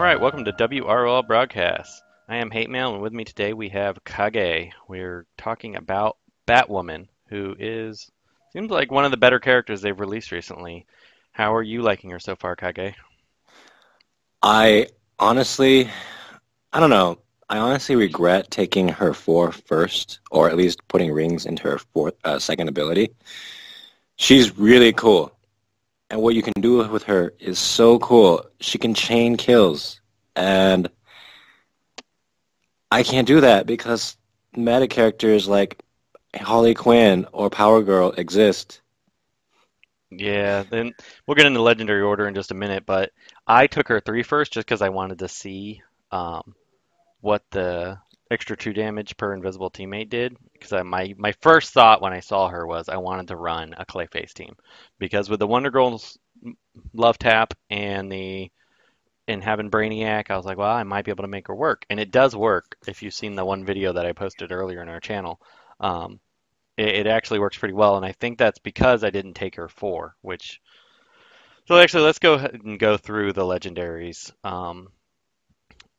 right, welcome to WROL Broadcast. I am Hate Mail, and with me today we have Kage. We're talking about Batwoman, who seems like one of the better characters they've released recently. How are you liking her so far, Kage? I honestly, I don't know. I honestly regret taking her four first, or at least putting rings into her second ability. She's really cool, and what you can do with her is so cool. She can chain kills, and I can't do that because meta characters like Harley Quinn or Power Girl exist. Yeah, then we'll get into legendary order in just a minute, but I took her three first just because I wanted to see what the extra 2 damage per invisible teammate did. Because my first thought when I saw her was I wanted to run a Clayface team. Because with the Wonder Girls love tap and having Brainiac, I was like, well, I might be able to make her work. And it does work if you've seen the one video that I posted earlier in our channel. Um, it actually works pretty well, and I think that's because I didn't take her 4, which... So actually, let's go ahead and go through the legendaries.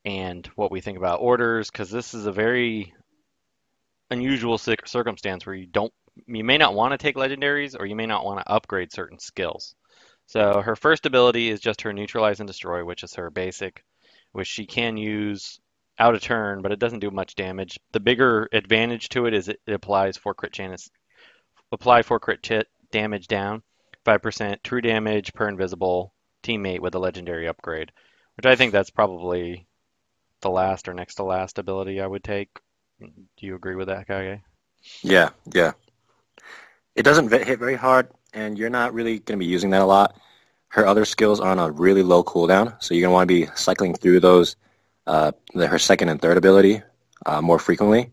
And what we think about orders, because this is a very unusual circumstance where you may not want to take legendaries or you may not want to upgrade certain skills. So her first ability is just her neutralize and destroy, which is her basic, which she can use out of turn, but it doesn't do much damage. The bigger advantage to it is it applies 4 crit chance, apply 4 damage down, 5% true damage per invisible teammate with a legendary upgrade, which I think that's probably the last or next to last ability I would take. Do you agree with that, Kage? Yeah, yeah. It doesn't hit very hard, and you're not really going to be using that a lot. Her other skills are on a really low cooldown, so you're going to want to be cycling through those, her second and third ability, more frequently.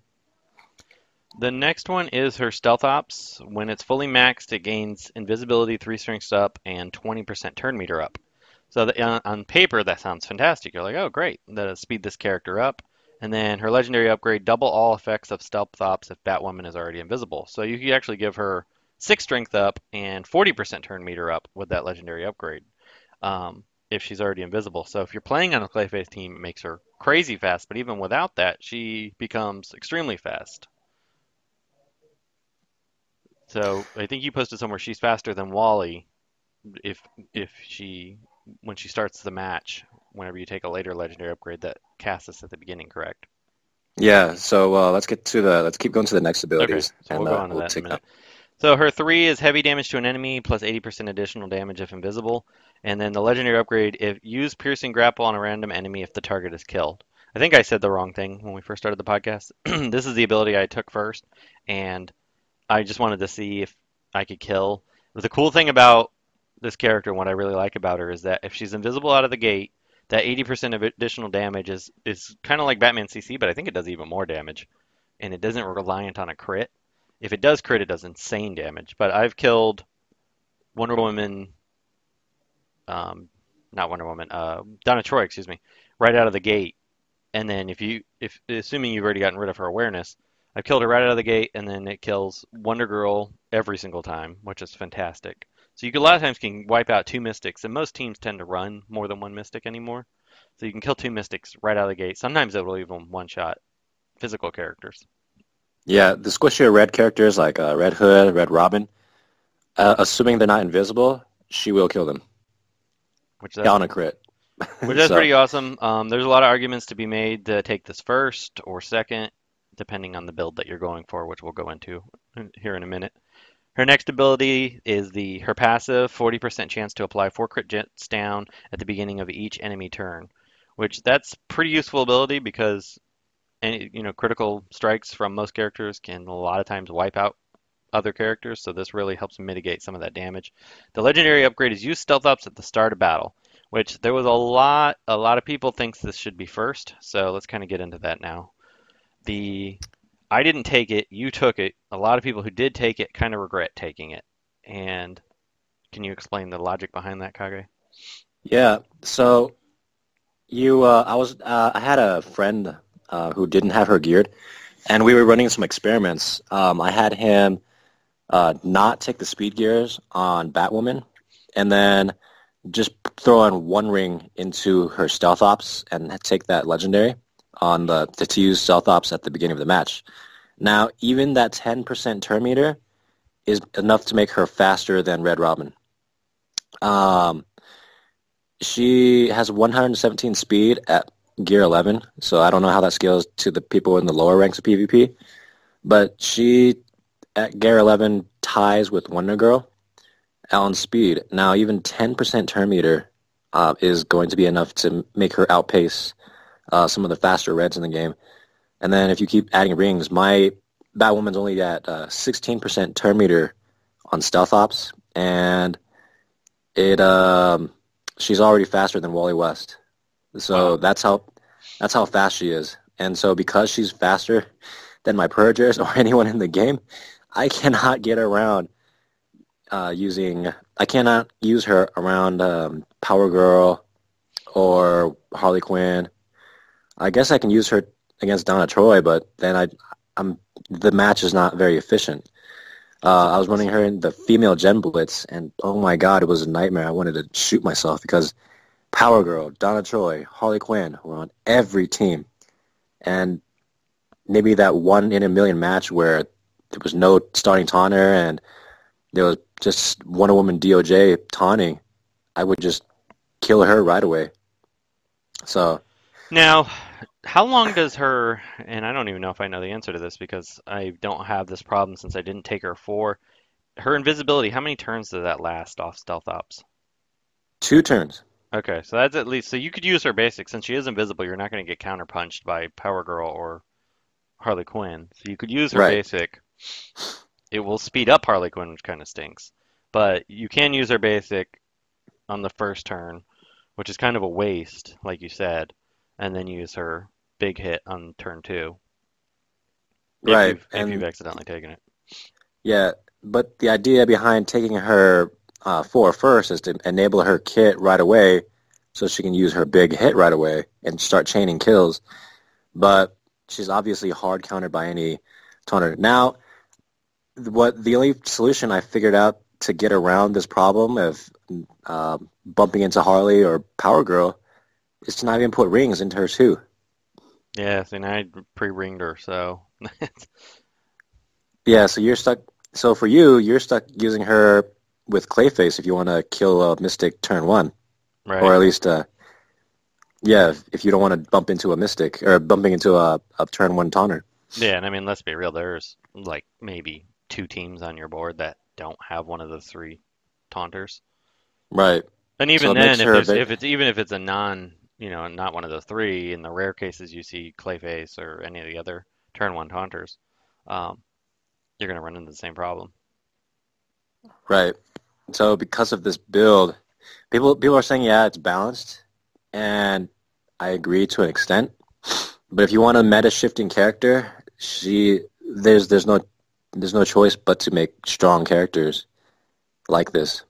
The next one is her Stealth Ops. When it's fully maxed, it gains invisibility 3 strengths up and 20% turn meter up. So on paper, that sounds fantastic. You're like, oh, great, that'll speed this character up. And then her legendary upgrade, double all effects of Stealth Ops if Batwoman is already invisible. So you could actually give her 6 strength up and 40% turn meter up with that legendary upgrade if she's already invisible. So if you're playing on a Clayface team, it makes her crazy fast. But even without that, she becomes extremely fast. So I think you posted somewhere she's faster than Wally if if she when she starts the match, whenever you take a later legendary upgrade that casts us at the beginning, correct? Yeah, so let's keep going to the next Okay, abilities, so we'll and go on to we'll that in a take that. minute. So her 3 is heavy damage to an enemy plus 80% additional damage if invisible. And then the legendary upgrade, if use piercing grapple on a random enemy if the target is killed. I think I said the wrong thing when we first started the podcast. This is the ability I took first, and I just wanted to see if I could kill. But the cool thing about this character, and what I really like about her, is that if she's invisible out of the gate, that 80% of additional damage is kind of like Batman CC, but I think it does even more damage, and it doesn't reliant on a crit. If it does crit, it does insane damage. But I've killed Wonder Woman, not Wonder Woman, Donna Troy, excuse me, right out of the gate. And then if assuming you've already gotten rid of her awareness, I've killed her right out of the gate, and then it kills Wonder Girl every single time, which is fantastic. So you can, a lot of times can wipe out 2 Mystics, and most teams tend to run more than 1 Mystic anymore. So you can kill 2 Mystics right out of the gate. Sometimes it will even one-shot physical characters, Yeah, the squishier red characters like Red Hood, Red Robin, assuming they're not invisible, she will kill them. which Yeah, that's on a crit. which that's So pretty awesome. There's a lot of arguments to be made to take this first or second, depending on the build that you're going for, which we'll go into here in a minute. Her next ability is her passive, 40% chance to apply 4 crit jets down at the beginning of each enemy turn, which that's pretty useful ability because critical strikes from most characters can a lot of times wipe out other characters, so this really helps mitigate some of that damage. The legendary upgrade is use stealth ups at the start of battle, which there was a lot of people thinks this should be first, so let's kind of get into that now. The I didn't take it, you took it. A lot of people who did take it kind of regret taking it. And can you explain the logic behind that, Kage? yeah, so I had a friend who didn't have her geared, and we were running some experiments. I had him not take the speed gears on Batwoman, and then just throw on one ring into her stealth ops and take that legendary on the to use stealth ops at the beginning of the match. Now, even that 10% turn meter is enough to make her faster than Red Robin. Um, she has 117 speed at gear 11, so I don't know how that scales to the people in the lower ranks of PvP, but she at gear 11 ties with Wonder Girl on speed. Now, even 10% turn meter is going to be enough to make her outpace some of the faster reds in the game. And then if you keep adding rings, my Batwoman's only at 16% turn meter on stealth ops, and it she's already faster than Wally West. So Wow. that's how fast she is. And so because she's faster than my Purgers or anyone in the game, I cannot get around I cannot use her around Power Girl or Harley Quinn. I guess I can use her against Donna Troy, but then I'm the match is not very efficient. I was running her in the female Gen Blitz, and oh my god, it was a nightmare. I wanted to shoot myself because Power Girl, Donna Troy, Harley Quinn were on every team, and maybe that one in a million match where there was no starting taunter and there was just Wonder Woman DOJ taunting, I would just kill her right away. So, Now, how long does her, and I don't even know if I know the answer to this because I don't have this problem since I didn't take her for her invisibility, how many turns does that last off stealth ops? 2 turns. Okay, so that's at least, so you could use her basic. Since she is invisible, you're not going to get counterpunched by Power Girl or Harley Quinn. So you could use her Right. basic. It will speed up Harley Quinn, which kind of stinks. But you can use her basic on the first turn, which is kind of a waste, like you said, and then use her big hit on turn two Right. if you've And accidentally taken it. yeah, but the idea behind taking her 4 first is to enable her kit right away so she can use her big hit right away and start chaining kills. But she's obviously hard countered by any taunter. Now, what the only solution I figured out to get around this problem of bumping into Harley or Power Girl is to not even put rings into her too. Yeah, see, now I pre-ringed her, so Yeah, so you're stuck. So for you, you're stuck using her with Clayface if you want to kill Mystic turn 1, or right. at least yeah, if you don't want to bump into a Mystic or bumping into a turn 1 taunter. Yeah, and I mean, let's be real. There's like maybe two teams on your board that don't have one of the three taunters. Right. And So even it then, makes her a bit. if it's even if it's a non, not one of the three, in the rare cases you see Clayface or any of the other turn one taunters, um, you're gonna run into the same problem. Right. So because of this build, people are saying yeah, it's balanced, and I agree to an extent. But if you want a meta shifting character, she there's no choice but to make strong characters like this.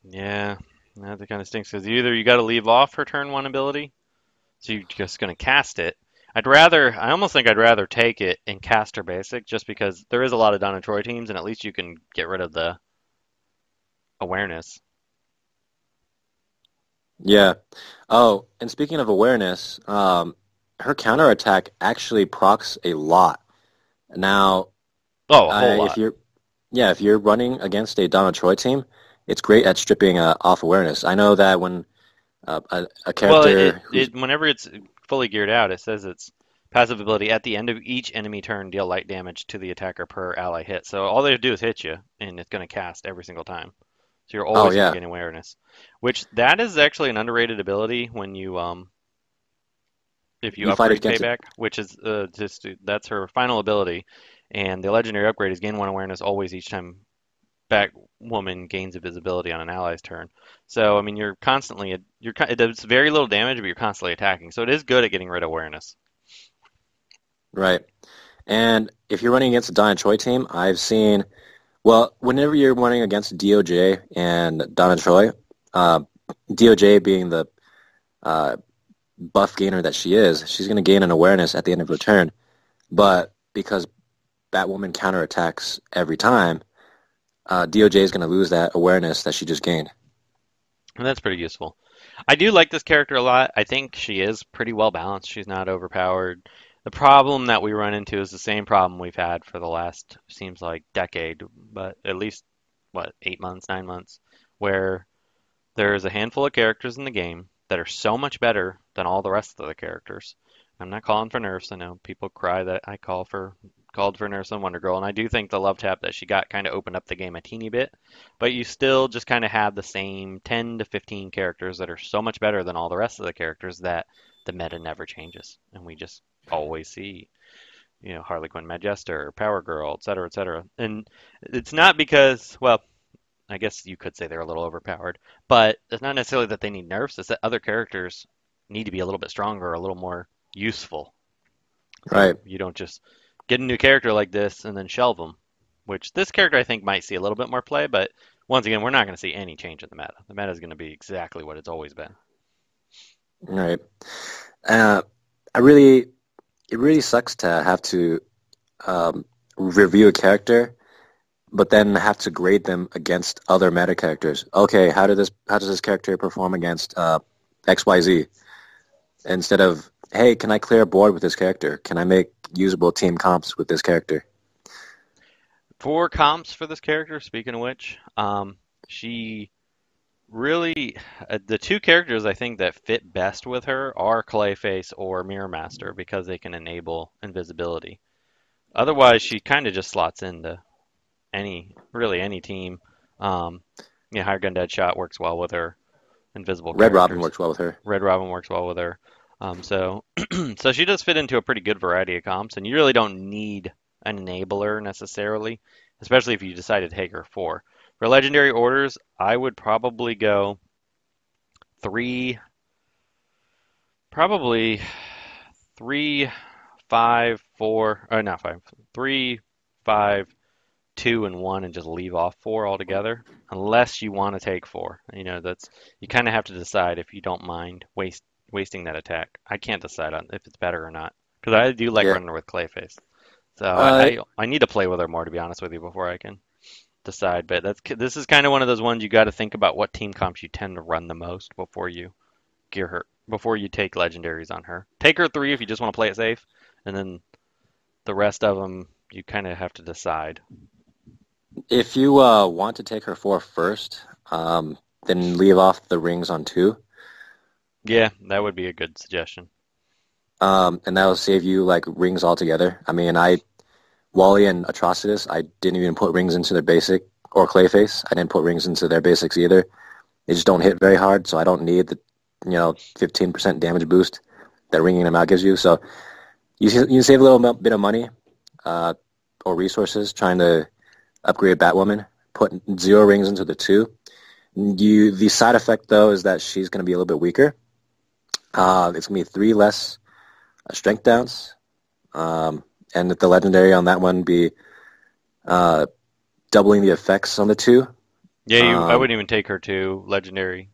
Yeah, that kind of stinks because either you got to leave off her turn one ability, so you're just gonna cast it. I almost think I'd rather take it and cast her basic, just because there is a lot of Donna Troy teams, and at least you can get rid of the awareness. Yeah. Oh, and speaking of awareness, her counterattack actually procs a lot. Now, Oh, a whole if lot. you're yeah, if you're running against a Donna Troy team, it's great at stripping off awareness. I know that when a Well, character who's whenever it's fully geared out, it says its passive ability at the end of each enemy turn deal light damage to the attacker per ally hit. So all they do is hit you, and it's going to cast every single time. So you're oh always going to yeah, gain awareness, which that is actually an underrated ability when you if you you fight upgrade against it. payback, which is that's her final ability, and the legendary upgrade is gain one awareness always each time Batwoman gains invisibility on an ally's turn. So I mean, it does very little damage, but you're constantly attacking. So it is good at getting rid of awareness. Right. And if you're running against a Donna Troy team, I've seen, well, whenever you're running against DOJ and Donna Troy, uh, DOJ being the uh, buff gainer that she is, she's going to gain an awareness at the end of her turn. But because Batwoman counterattacks every time, DOJ is going to lose that awareness that she just gained. And that's pretty useful. I do like this character a lot. I think she is pretty well balanced. She's not overpowered. The problem that we run into is the same problem we've had for the last, seems like, decade, but at least, what, 8 months, 9 months, where there's a handful of characters in the game that are so much better than all the rest of the characters. I'm not calling for nerfs. I know people cry that I called for nerfs on Wonder Girl, and I do think the love tap that she got kind of opened up the game a teeny bit, but you still just kind of have the same 10 to 15 characters that are so much better than all the rest of the characters that the meta never changes, and we just always see, Harley Quinn, Majester, Power Girl, etc., etc. And it's not because, well, I guess you could say they're a little overpowered, but it's not necessarily that they need nerfs. It's that other characters need to be a little bit stronger, a little more useful. So Right, you don't just get a new character like this and then shelve them, which this character I think might see a little bit more play, but once again, we're not going to see any change in the meta. The meta is going to be exactly what it's always been. right. Uh, I really, it really sucks to have to review a character, but then have to grade them against other meta characters. Okay, how does this character perform against XYZ? Instead of, hey, can I clear a board with this character? Can I make usable team comps with this character? For comps for this character, speaking of which, she really, the two characters I think that fit best with her are Clayface or Mirror Master because they can enable invisibility. Otherwise, she kind of just slots into really any team. Um, Higher Gun Deadshot works well with her. Invisible Red Robin characters. works well with her. Red Robin works well with her. So, so she does fit into a pretty good variety of comps, and you really don't need an enabler necessarily, especially if you decide to take her four. For legendary orders, I would probably go three, probably three, five, four, or not five, three, five, two, and one, and just leave off four altogether, unless you want to take four. That's you kind of have to decide if you don't mind wasting that attack. I can't decide on if it's better or not because I do like Yeah. running her with Clayface. So Uh, I need to play with her more to be honest with you before I can decide. But this is kind of one of those ones you got to think about what team comps you tend to run the most before you gear her before you take legendaries on her. Take her three if you just want to play it safe, and then the rest of them you kind of have to decide. if you want to take her four first, then leave off the rings on two, Yeah, that would be a good suggestion. and that'll save you like rings altogether. I mean, Wally and Atrocitus, I didn't even put rings into their basic, or Clayface. I didn't put rings into their basics either. They just don't hit very hard, so I don't need the 15% damage boost that ringing them out gives you. So you save a little bit of money uh, or resources trying to upgrade Batwoman. Put 0 rings into the 2. The side effect though is that she's going to be a little bit weaker. It's going to be 3 less strength downs, and the legendary on that one be uh, doubling the effects on the 2. Yeah, I Um, wouldn't even take her to legendary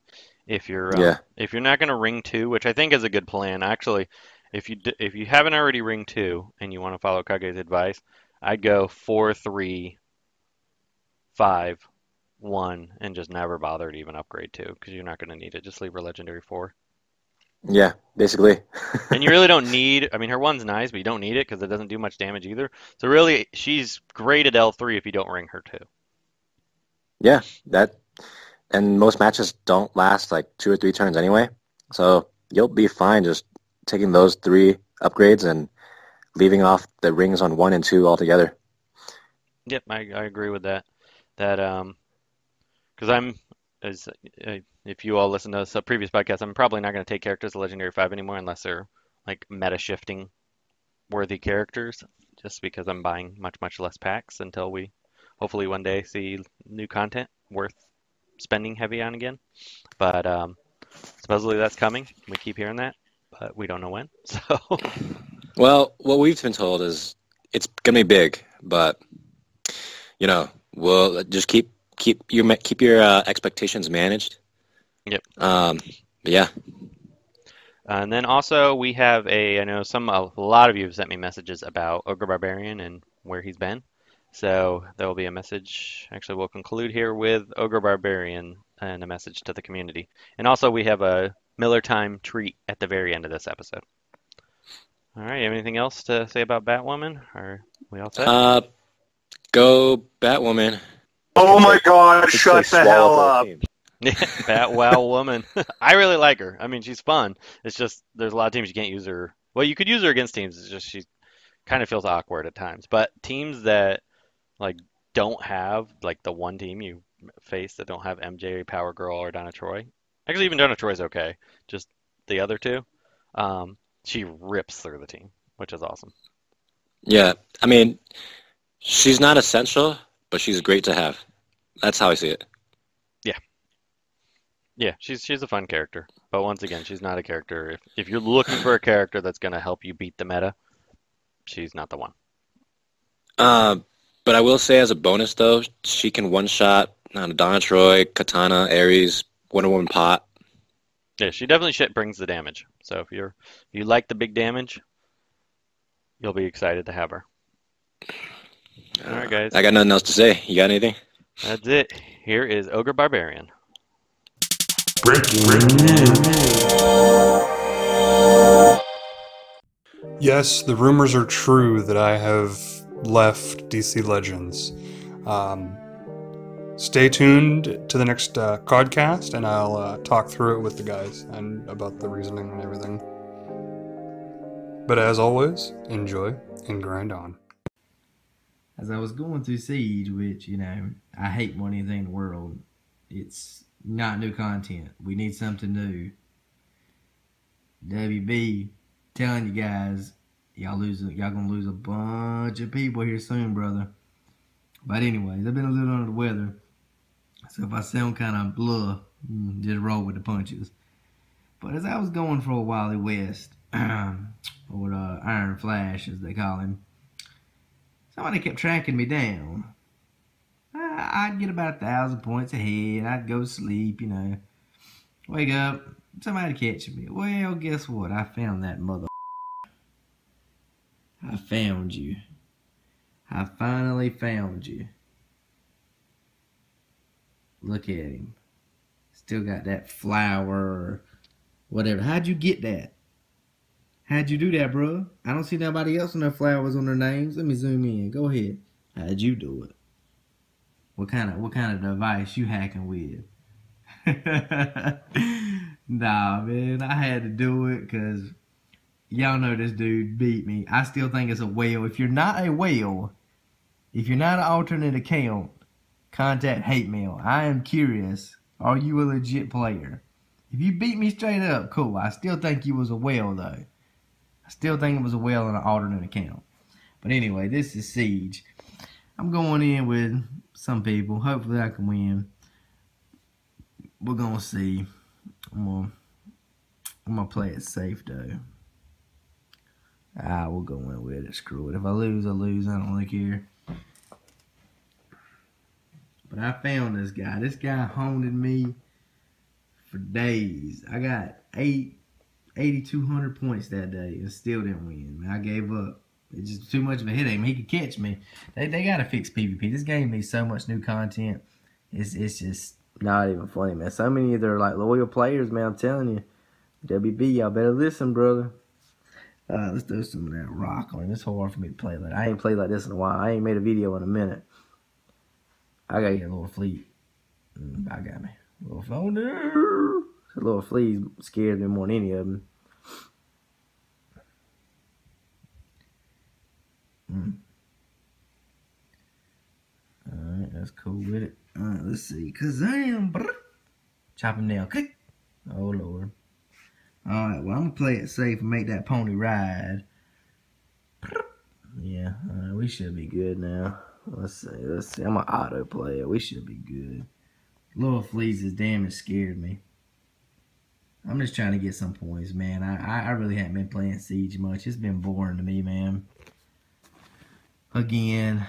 yeah, if you're not going to ring two, which I think is a good plan. Actually, if you haven't already ring two and you want to follow Kage's advice, I'd go 4, 3, 5, 1, and just never bother to even upgrade two because you're not going to need it. Just leave her legendary four. yeah, basically. And you really don't need, I mean, her one's nice, but you don't need it because it doesn't do much damage either. So really, she's great at L3 if you don't ring her two. Yeah, and most matches don't last like 2 or 3 turns anyway. So you'll be fine just taking those 3 upgrades and leaving off the rings on 1 and 2 altogether. Yep, I agree with that. That because I'm as if you all listen to some previous podcasts, I'm probably not going to take characters to Legendary 5 anymore unless they're like meta shifting worthy characters, just because I'm buying much less packs until we hopefully one day see new content worth spending heavy on again. But supposedly that's coming. We keep hearing that, but we don't know when. So Well, what we've been told is it's gonna be big, but we'll just keep your expectations managed. yep. But yeah, And then also we have I know a lot of you have sent me messages about OgreBarberian and where he's been. So there will be a message. Actually, we'll conclude here with OgreBarberian. and a message to the community. And also, we have a Millertime treat at the very end of this episode. All right, you have anything else to say about Batwoman? Or we all set? Go Batwoman. Oh my God! Should Shut say the swallow hell whole up. team. Yeah, BatWOWman. I really like her. I mean, she's fun. It's just there's a lot of teams you can't use her. Well, you could use her against teams. It's just she kind of feels awkward at times. But teams that like don't have like the one team you face that don't have MJ, Power Girl, or Donna Troy. Actually, even Donna Troy's okay. Just the other two. She rips through the team, which is awesome. Yeah, I mean, she's not essential, but she's great to have. That's how I see it. Yeah, she's a fun character. But once again, she's not a character. If you're looking for a character that's gonna help you beat the meta, she's not the one. But I will say as a bonus though, she can one-shot Donna Troy, Katana, Ares, Wonder Woman Pot. Yeah, she definitely shit brings the damage. So if you like the big damage, you'll be excited to have her. All right, guys. I got nothing else to say. You got anything? That's it. Here is OgreBarberian. Breaking news. Yes, the rumors are true that I have left DC Legends. Stay tuned to the next podcast, and I'll talk through it with the guys and about the reasoning and everything. But as always, enjoy and grind on. As I was going through Siege, which, I hate more than anything in the world, it's not new content. We need something new. WB, telling you guys, y'all gonna lose a bunch of people here soon, brother. But anyways, I've been a little under the weather, so if I sound kind of blah, just roll with the punches. But as I was going for a Wally West, or Iron Flash as they call him, somebody kept tracking me down. I'd get about 1,000 points ahead. I'd go to sleep, Wake up, somebody catching me. Well, guess what? I found that mother. I found you. I finally found you. Look at him. Still got that flower or whatever. How'd you get that? How'd you do that, bro? I don't see nobody else with their flowers on their names. Let me zoom in. Go ahead. How'd you do it? What kind of device you hacking with? Nah, man. I had to do it because y'all know this dude beat me. I still think it's a whale. If you're not a whale, if you're not an alternate account, contact hate mail. I am curious. Are you a legit player? If you beat me straight up, cool. I still think you was a whale, though. I still think it was a whale on an alternate account. But anyway, this is Siege. I'm going in with some people. Hopefully I can win. We're going to see. I'm gonna play it safe, though. We'll go in with it. Screw it. If I lose, I lose. I don't really care. But I found this guy. This guy haunted me for days. I got 8,200 points that day and still didn't win. Man, I gave up. It's just too much of a headache. He could catch me. They gotta fix PvP. This game needs so much new content. It's just not even funny, man. So many of their loyal players, man. I'm telling you, WB, y'all better listen, brother. Let's do some of that rock on him. It's hard for me to play like. I ain't played like this in a while. I ain't made a video in a minute. I gotta get a little fleet. I got me. A little phone there. A little fleas scared me more than any of them. Alright, that's cool with it. Alright, let's see. Kazam! Chop him down. Click. Oh, Lord. Alright, well, I'm gonna play it safe and make that pony ride. Yeah, alright, we should be good now. Let's see. I'm gonna auto play it. We should be good. Little Fleas' damage scared me. I'm just trying to get some points, man. I really haven't been playing Siege much. It's been boring to me, man. Again,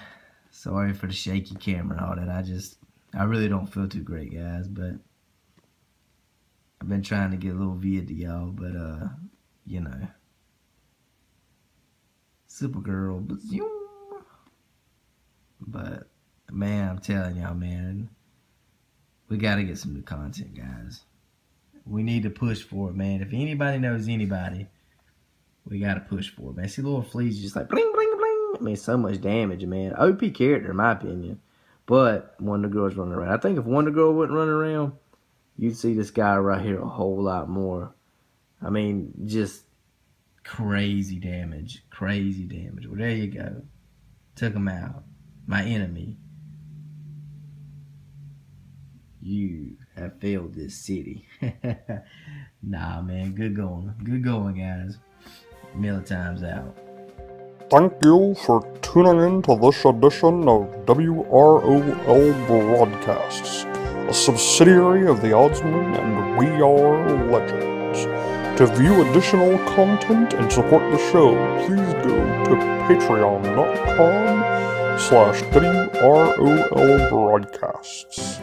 sorry for the shaky camera and all that. I really don't feel too great, guys, but I've been trying to get a little vid to y'all, but, Supergirl, but, man, I'm telling y'all, man, We got to get some new content, guys. We need to push for it, man. If anybody knows anybody, we got to push for it, man. See, little fleas just like bling, bling, bling. I mean, so much damage, man. OP character, in my opinion. But Wonder Girl's running around. I think if Wonder Girl wasn't running around, you'd see this guy right here a whole lot more. I mean, just crazy damage. Crazy damage. Well, there you go. Took him out. My enemy. You have failed this city. Nah, man. Good going. Good going, guys. Millertime's out. Thank you for tuning in to this edition of WROL Broadcasts, a subsidiary of the Oddsman and We Are Legends. To view additional content and support the show, please go to patreon.com/WROL Broadcasts.